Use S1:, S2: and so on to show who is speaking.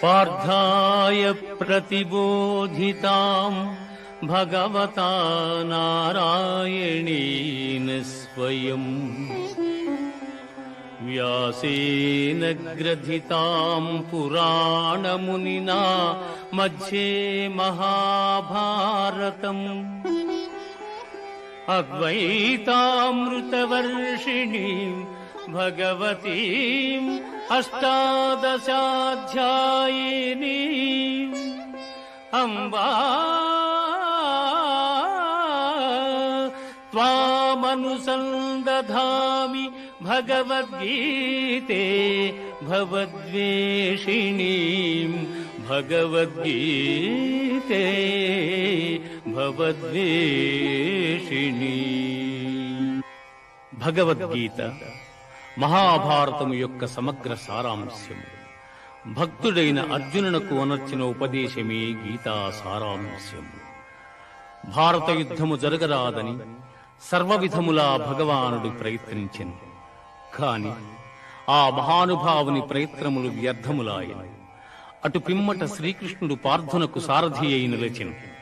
S1: పార్థాయ ప్రతిబోధితాం భగవతా నారాయణేన స్వయం వ్యాసేన గ్రథితాం పురాణమునినా మధ్యే మహాభారతం అద్వైతామృతవర్షిణీం భగవతీం అష్టాదశాధ్యాయినీం అంబా త్వామనుసందధామి భగవద్గీతే భవద్వేషిణీం భగవద్గీతే భవద్వేషిణీం. భగవద్గీత మహాభారతము యొక్క సమగ్ర సారాంశము. భక్తుడైన అర్జునునకు అనర్చిన ఉపదేశమే గీతా సారాంశము. భారత యుద్ధము జరగరాదని సర్వవిధములా భగవానుడు ప్రయత్నించెను. కాని ఆ మహానుభావుని ప్రయత్నములు వ్యర్థములాయను. అటు పిమ్మట శ్రీకృష్ణుడు పార్థునకు సారథి అయి నిలిచెను.